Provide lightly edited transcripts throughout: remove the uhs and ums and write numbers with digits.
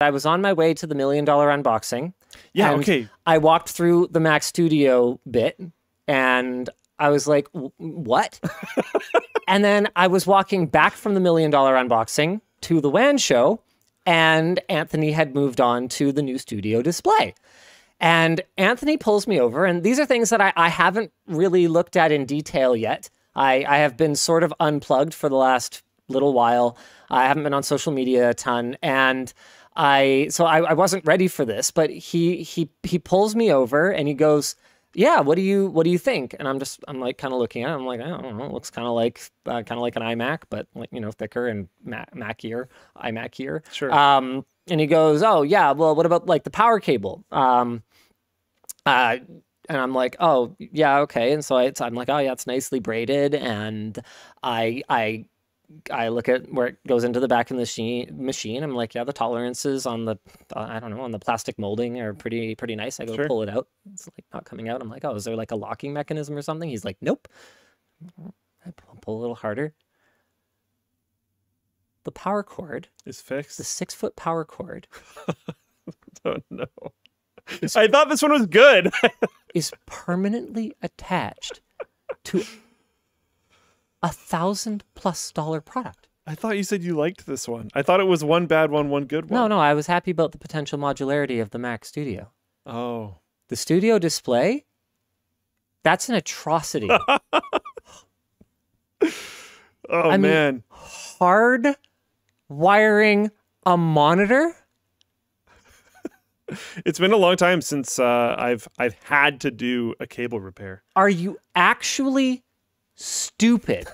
I was on my way to the $1 Million unboxing. Yeah, and okay. I walked through the Mac Studio bit, and I was like, what? And then I was walking back from the $1 Million unboxing to the WAN show, and Anthony had moved on to the new studio display. And Anthony pulls me over, and these are things that I haven't really looked at in detail yet. I have been sort of unplugged for the last little while. I haven't been on social media a ton, and I wasn't ready for this. But he pulls me over, and he goes, "Yeah, what do you think?" And I'm like kind of looking at it. I'm like, I don't know. It looks kind of like an iMac, but like, you know, thicker and iMac-ier. Sure. And he goes, "Oh yeah, well, what about like the power cable?" And I'm like, "Oh yeah, okay." And so I'm like, "Oh yeah, it's nicely braided." And I look at where it goes into the back of the machine. I'm like, "Yeah, the tolerances on the I don't know, on the plastic molding are pretty nice." I go Sure. pull it out. It's like not coming out. I'm like, "Oh, is there like a locking mechanism or something?" He's like, "Nope." I pull a little harder. The power cord Is fixed. the 6-foot power cord Oh no. I thought this one was good. is permanently attached to $1,000+ product. I thought you said you liked this one. I thought it was one bad one, one good one. No, I was happy about the potential modularity of the Mac Studio. Oh. The Studio display, that's an atrocity. Oh, man. Hard wiring a monitor? It's been a long time since I've had to do a cable repair. Are you actually stupid?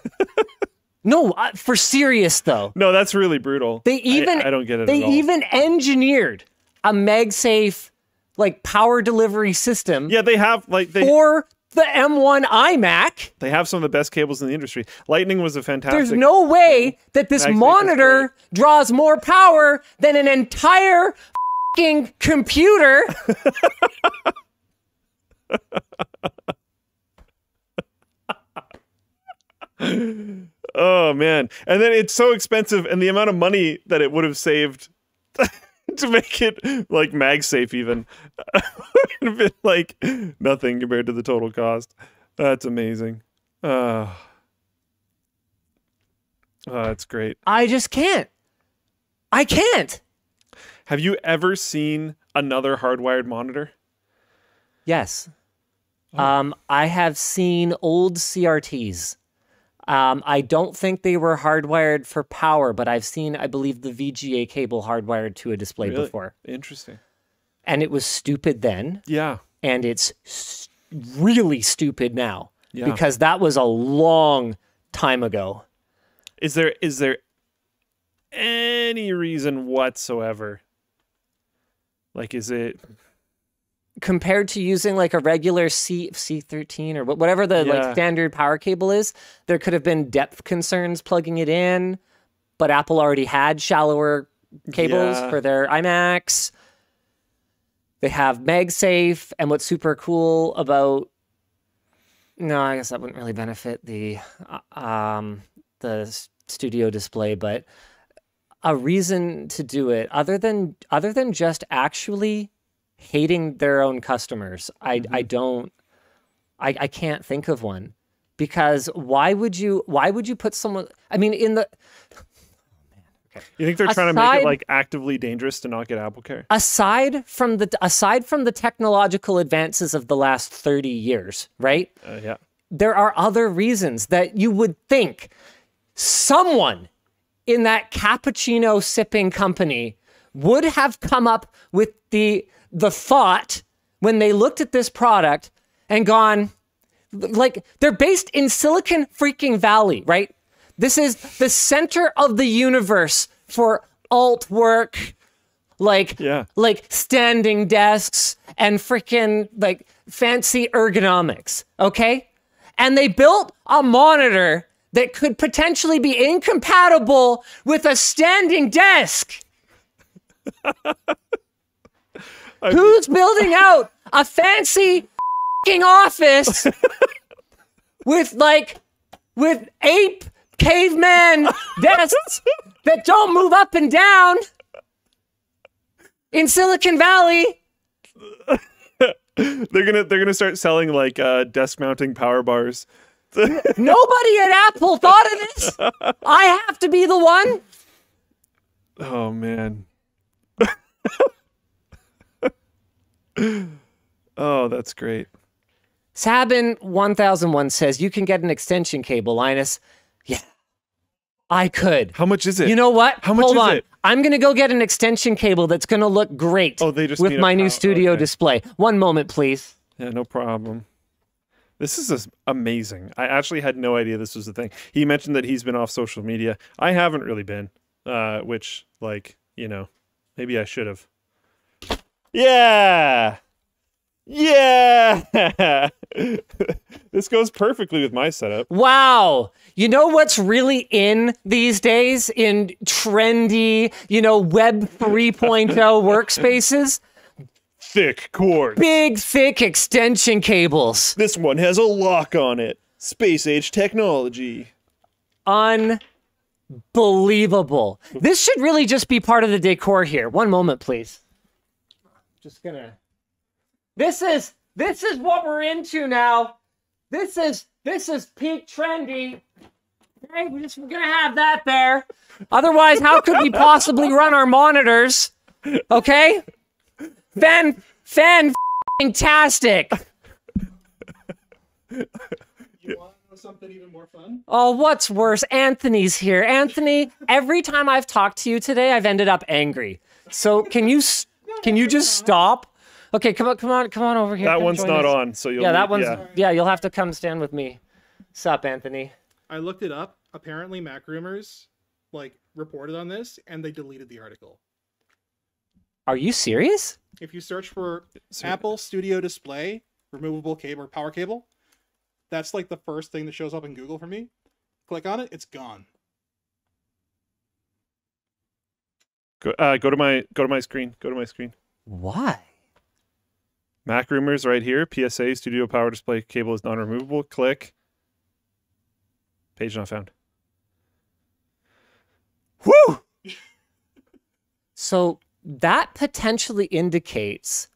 No, for serious though. No, that's really brutal. They even I don't get it They at all. even engineered a MagSafe like power delivery system. Yeah, they have for the M1 iMac. They have some of the best cables in the industry. Lightning was a fantastic. There's no way that this MagSafe monitor draws more power than an entire f***ing computer. Oh man. And then it's so expensive, and the amount of money that it would have saved to make it like MagSafe even would have been like nothing compared to the total cost. That's amazing. That's great. I just can't. I can't. Have you ever seen another hardwired monitor? Yes. Oh. I have seen old CRTs. I don't think they were hardwired for power, but I've seen, I believe, the VGA cable hardwired to a display Really? before. Interesting. And it was stupid then, Yeah. and it's really stupid now. Yeah. Because that was a long time ago. Is there any reason whatsoever? Like, is it Compared to using like a regular C13 or whatever the like standard power cable is, there could have been depth concerns plugging it in, but Apple already had shallower cables for their iMacs. They have MagSafe, and what's super cool about, no, I guess that wouldn't really benefit the studio display, but a reason to do it other than just actually hating their own customers. I can't think of one, because why would you put someone, I mean, in the, you think they're trying to make it like actively dangerous to not get AppleCare? Aside from the technological advances of the last 30 years, right? Yeah. There are other reasons that you would think someone in that cappuccino sipping company would have come up with the thought when they looked at this product and gone, like, they're based in Silicon freaking Valley, right? This is the center of the universe for alt work, like standing desks and freaking like fancy ergonomics, okay? And they built a monitor that could potentially be incompatible with a standing desk. Who's building out a fancy f***ing office with ape caveman desks that don't move up and down in Silicon Valley. They're gonna start selling like desk mounting power bars. Nobody at Apple thought of this. I have to be the one. Oh man. Oh, that's great. Sabin 1001 says you can get an extension cable, Linus. Yeah, I could. How much is it? You know what? How much Hold is on. it? I'm going to go get an extension cable that's going to look great with my new studio display. One moment, please. Yeah, no problem. This is amazing. I actually had no idea this was a thing. He mentioned that he's been off social media. I haven't really been, which, like, you know, maybe I should have. Yeah! Yeah! This goes perfectly with my setup. Wow. You know what's really in these days in trendy, Web 3.0 workspaces? Thick cords. Big, thick extension cables. This one has a lock on it. Space age technology. Unbelievable. This should really just be part of the decor here. One moment, please. Just gonna... This is what we're into now. This is peak trendy. Okay, we're gonna have that there. Otherwise, how could we possibly run our monitors? Okay? Fantastic. You want to know something even more fun? Oh, what's worse? Anthony's here. Anthony, every time I've talked to you today, I've ended up angry. So can you just stop? Okay, come on over here. That one's not on, so you'll you'll have to come stand with me. Sup, Anthony? I looked it up. Apparently, Mac Rumors reported on this, and they deleted the article. Are you serious? If you search for Apple Studio Display removable cable or power cable, that's like the first thing that shows up in Google for me. Click on it, it's gone. Go to my screen. Go to my screen. Why? Mac Rumors right here. PSA Studio Power Display cable is non-removable. Click. Page not found. Woo! So that potentially indicates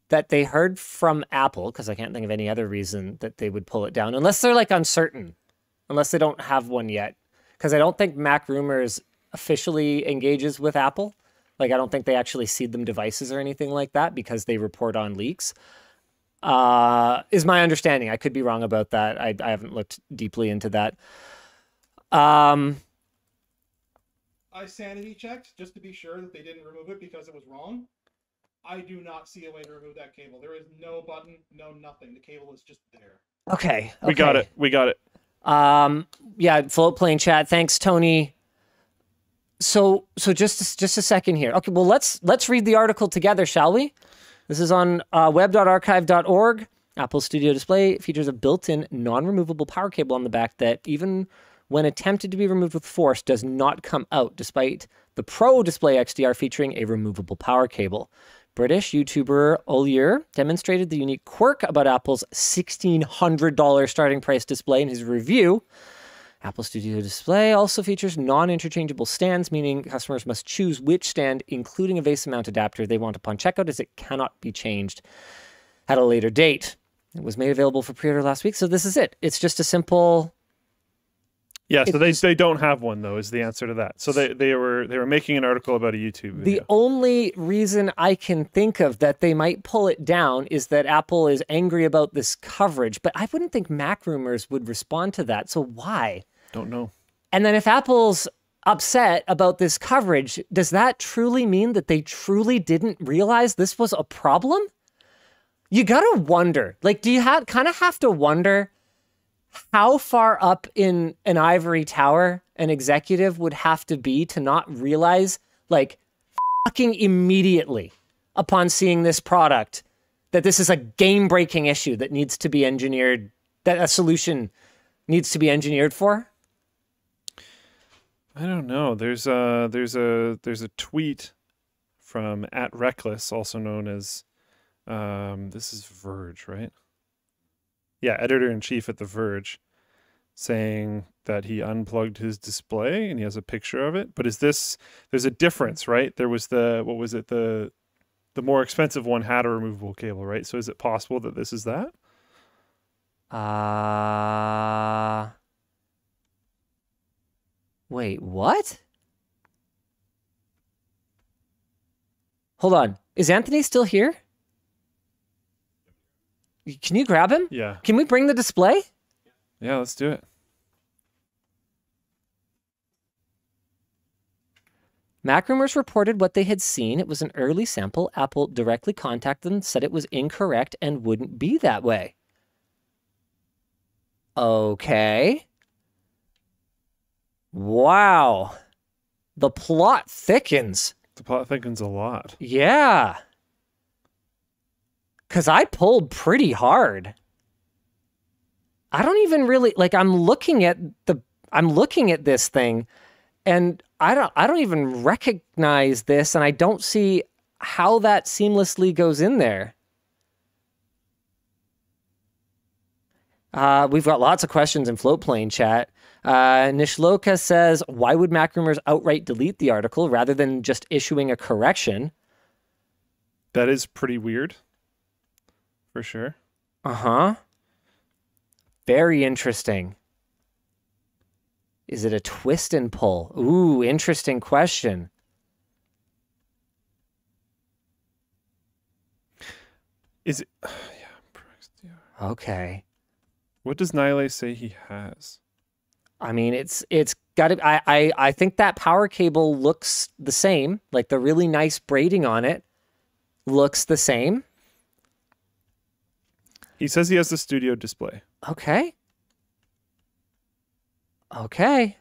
that they heard from Apple, because I can't think of any other reason that they would pull it down, unless they're uncertain, unless they don't have one yet. Because I don't think Mac Rumors officially engages with Apple. I don't think they actually seed them devices or anything like that because they report on leaks. Is my understanding. I could be wrong about that. I haven't looked deeply into that. I sanity checked just to be sure that they didn't remove it because it was wrong. I do not see a way to remove that cable. There is no button, no nothing. The cable is just there. Okay. We got it. We got it. Yeah, float plane chat. Thanks, Tony. So just a second here. Okay, well let's read the article together, shall we? This is on web.archive.org. Apple Studio Display features a built-in non-removable power cable on the back that even when attempted to be removed with force does not come out, despite the Pro Display XDR featuring a removable power cable. British YouTuber Olier demonstrated the unique quirk about Apple's $1,600 starting price display in his review. Apple Studio Display also features non-interchangeable stands, meaning customers must choose which stand, including a VESA mount adapter, they want upon checkout, as it cannot be changed at a later date. It was made available for pre-order last week, so this is it. It's just a simple... Yeah, so they don't have one, though, is the answer to that. So they were making an article about a YouTube video. The only reason I can think of that they might pull it down is that Apple is angry about this coverage, but I wouldn't think Mac Rumors would respond to that, so why? Don't know. And then if Apple's upset about this coverage, does that truly mean that they truly didn't realize this was a problem? You gotta wonder. Do you kind of have to wonder how far up in an ivory tower an executive would have to be to not realize, fucking immediately upon seeing this product, that this is a game-breaking issue that needs to be engineered, that a solution needs to be engineered for? I don't know. There's a tweet from @Reckless, also known as this is Verge, right? Yeah, editor-in-chief at The Verge, saying that he unplugged his display and he has a picture of it. But there's a difference, right? There was what was it? The The more expensive one had a removable cable, right? So is it possible that this is that? Wait, what? Hold on. Is Anthony still here? Can you grab him? Yeah. Can we bring the display? Yeah, let's do it. MacRumors reported what they had seen. It was an early sample. Apple directly contacted them, said it was incorrect and wouldn't be that way. Okay. Wow. The plot thickens. The plot thickens a lot. Yeah. Because I pulled pretty hard. I don't even really, like, I'm looking at this thing, and I don't even recognize this, and I don't see how that seamlessly goes in there. We've got lots of questions in Floatplane chat. Nishloka says, why would MacRumors outright delete the article rather than just issuing a correction? That is pretty weird. For sure. Uh-huh. Very interesting. Is it a twist and pull? Ooh, interesting question. Is it? Yeah. Okay. What does Nile say he has? I mean, it's got to. I think that power cable looks the same. Like the really nice braiding on it looks the same. He says he has the studio display. Okay. Okay.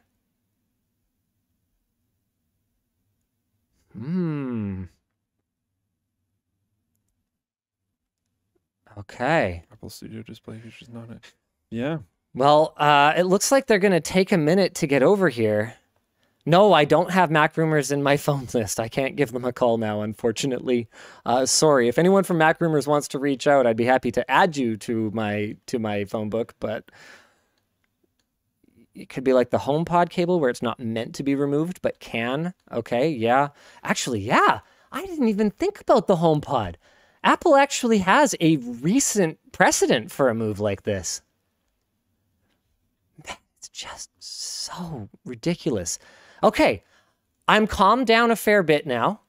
Okay. Apple Studio Display features not it. Yeah. Well, it looks like they're going to take a minute to get over here. No, I don't have MacRumors in my phone list. I can't give them a call now, unfortunately. Sorry. If anyone from MacRumors wants to reach out, I'd be happy to add you to my phone book, but it could be like the HomePod cable where it's not meant to be removed, but can. Okay, yeah. Actually, yeah. I didn't even think about the HomePod. Apple actually has a recent precedent for a move like this. It's just so ridiculous. Okay, I'm calmed down a fair bit now.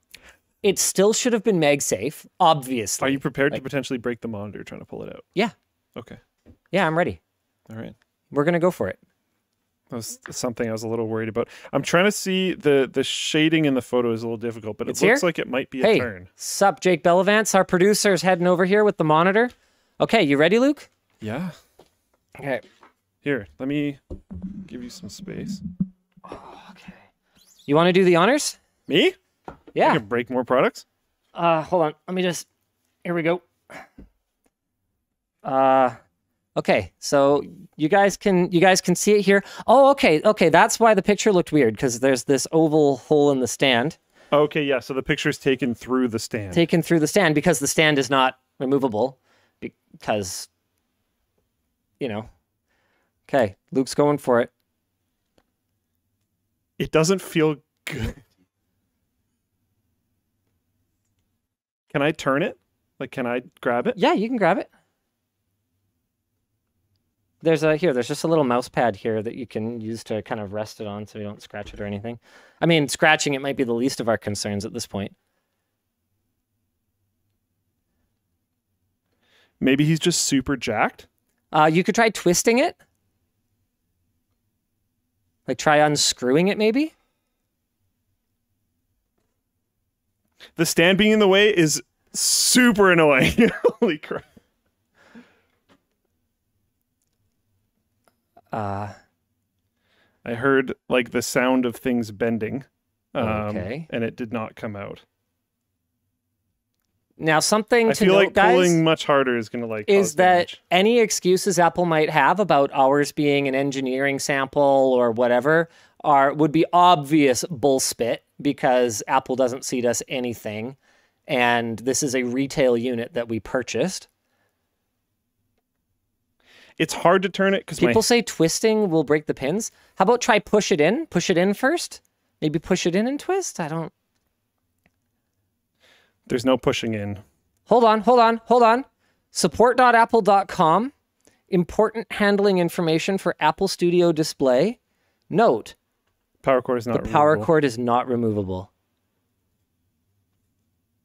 It still should have been MagSafe, obviously. Are you prepared to potentially break the monitor trying to pull it out? Yeah. Okay. Yeah, I'm ready. All right. We're going to go for it. That was something I was a little worried about. I'm trying to see the shading in the photo is a little difficult, but it looks like it might be a turn. Sup, Jake Bellavance, our producer's heading over here with the monitor. Okay, you ready, Luke? Yeah. Okay. Here, let me give you some space. Okay. You want to do the honors? Me? Yeah. I can break more products? Hold on. Let me just... Here we go. Okay, so you guys can see it here. Oh, okay. That's why the picture looked weird, because there's this oval hole in the stand. Okay, yeah. So the picture's taken through the stand. Taken through the stand because the stand is not removable. Because, you know. Okay, Luke's going for it. It doesn't feel good. Can I turn it? Like, can I grab it? Yeah, you can grab it. There's just a little mouse pad here that you can use to kind of rest it on so you don't scratch it or anything. I mean, scratching it might be the least of our concerns at this point. Maybe he's just super jacked? You could try twisting it. Like try unscrewing it maybe. The stand being in the way is super annoying. Holy crap. I heard like the sound of things bending. Okay. And it did not come out. Now, something I to feel note, like guys, pulling much harder is going to like is cause that damage. any excuses Apple might have about ours being an engineering sample or whatever would be obvious bullspit because Apple doesn't seed us anything, and this is a retail unit that we purchased. It's hard to turn it because people say twisting will break the pins. How about try push it in? Push it in first. Maybe push it in and twist. I don't. There's no pushing in. Hold on. Support.apple.com. Important handling information for Apple Studio Display. Note, Power cord is not the power removable. cord is not removable.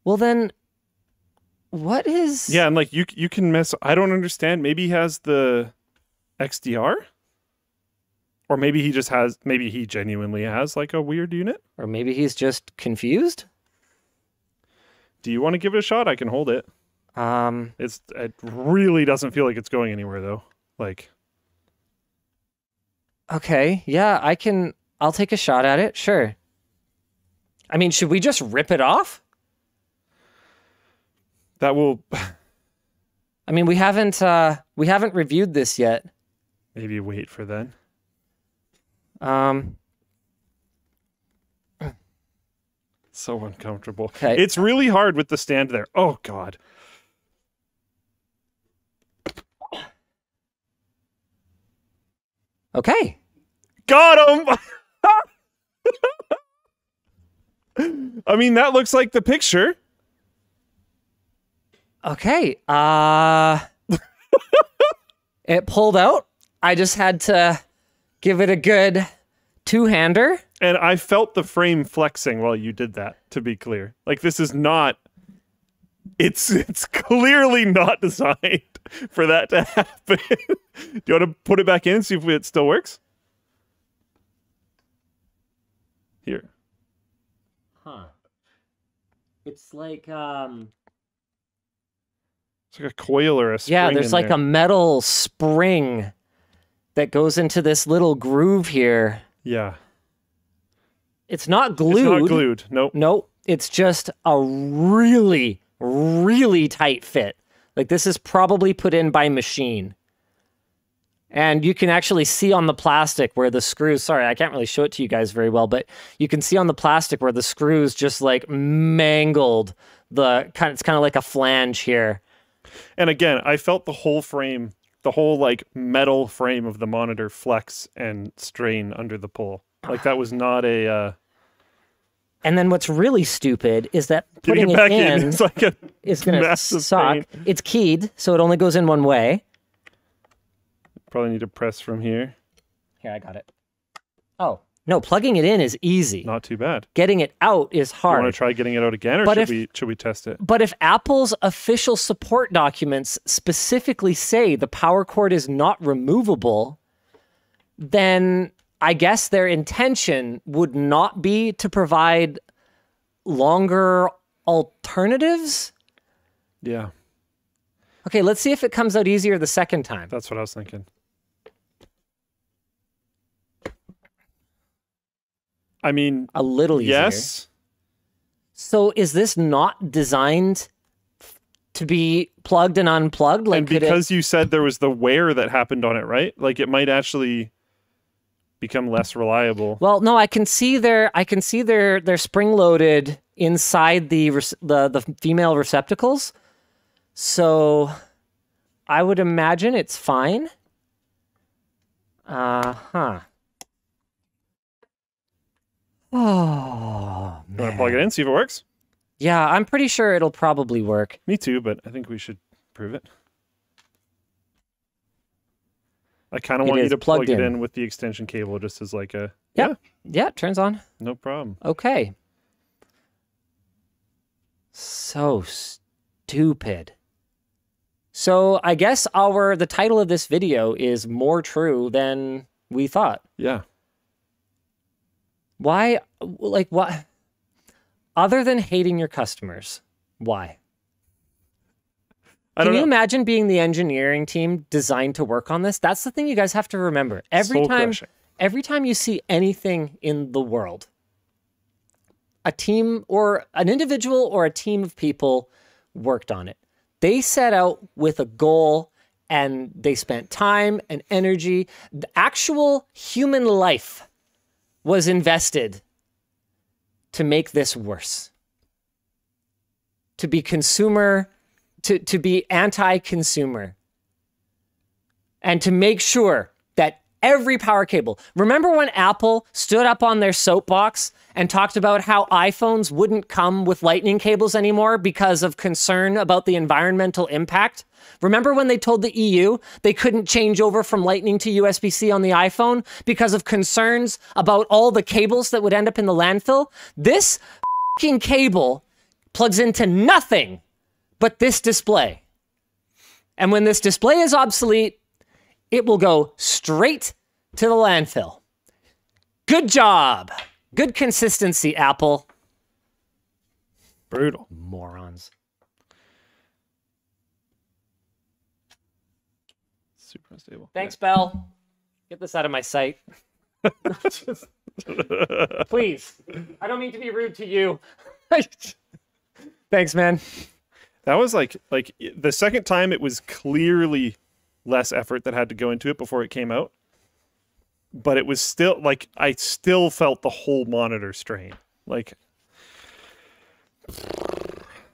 Well then, what is... Yeah, and like you can mess. I don't understand. Maybe he has the XDR, or maybe he just has. Maybe he genuinely has like a weird unit. Or maybe he's just confused? Do you want to give it a shot? I can hold it. It really doesn't feel like it's going anywhere though. Like, okay, yeah, I'll take a shot at it, sure. I mean, should we just rip it off? that will I mean, we haven't reviewed this yet. maybe wait for then. So uncomfortable. Okay. It's really hard with the stand there. Oh God. Okay. Got him. I mean, that looks like the picture. Okay. It pulled out. I just had to give it a good two-hander. And I felt the frame flexing while you did that, to be clear. Like, this is not... It's clearly not designed for that to happen. Do you want to put it back in and see if it still works? Here. Huh. It's like, It's like a coil or a spring. yeah, there's in like there. a metal spring that goes into this little groove here. Yeah. It's not It's glued. not glued. Nope. Nope. It's just a really, really tight fit. Like this is probably put in by machine. And you can actually see on the plastic where the screws, sorry, I can't really show it to you guys very well, but you can see on the plastic where the screws just like mangled it's kind of like a flange here. And again, I felt the whole frame, the whole like metal frame of the monitor flex and strain under the pull. Like that was not a... And then what's really stupid is that Getting putting it back it in is like a is going to massive suck. pain. It's keyed, so it only goes in one way. Probably need to press from here. Here, I got it. Oh, no, plugging it in is easy. Not too bad. Getting it out is Do you hard. want to try getting it out again, or But should we test it? But if Apple's official support documents specifically say the power cord is not removable, then I guess their intention would not be to provide longer alternatives. Yeah, Okay, let's see if it comes out easier the second time. that's what I was thinking. I mean, A little easier. yes. So is this not designed to be plugged and unplugged? Like, And could because you said there was the wear that happened on it, right? Like it might actually become less reliable. Well, no, I can see they're spring loaded inside the female receptacles. So I would imagine it's fine. Oh, You want to plug it man. in, see if it works? Yeah, I'm pretty sure it'll probably work. Me too, but I think we should prove it. I kind of It want you is to plug plugged it in. in with the extension cable just as like a... Yeah, it turns on. No problem. Okay. So stupid. So I guess the title of this video is more true than we thought. Yeah. Why, like, what? Other than hating your customers, why? I Can don't you know. imagine being the engineering team designed to work on this? That's the thing you guys have to remember. Soul-crushing. Every time you see anything in the world, a team or an individual or a team of people worked on it. They set out with a goal and they spent time and energy. The actual human life was invested to make this worse. To be to be anti-consumer. And to make sure that Every power cable. Remember when Apple stood up on their soapbox and talked about how iPhones wouldn't come with lightning cables anymore because of concern about the environmental impact? Remember when they told the EU they couldn't change over from lightning to USB-C on the iPhone because of concerns about all the cables that would end up in the landfill? This fucking cable plugs into nothing but this display. And when this display is obsolete, it will go straight to the landfill. Good job. Good consistency, Apple. Brutal. Morons. Super unstable. Thanks, Belle. Get this out of my sight. Please. I don't mean to be rude to you. Thanks, man. That was like the second time it was clearly less effort that had to go into it before it came out. But it was still like I still felt the whole monitor strain. Like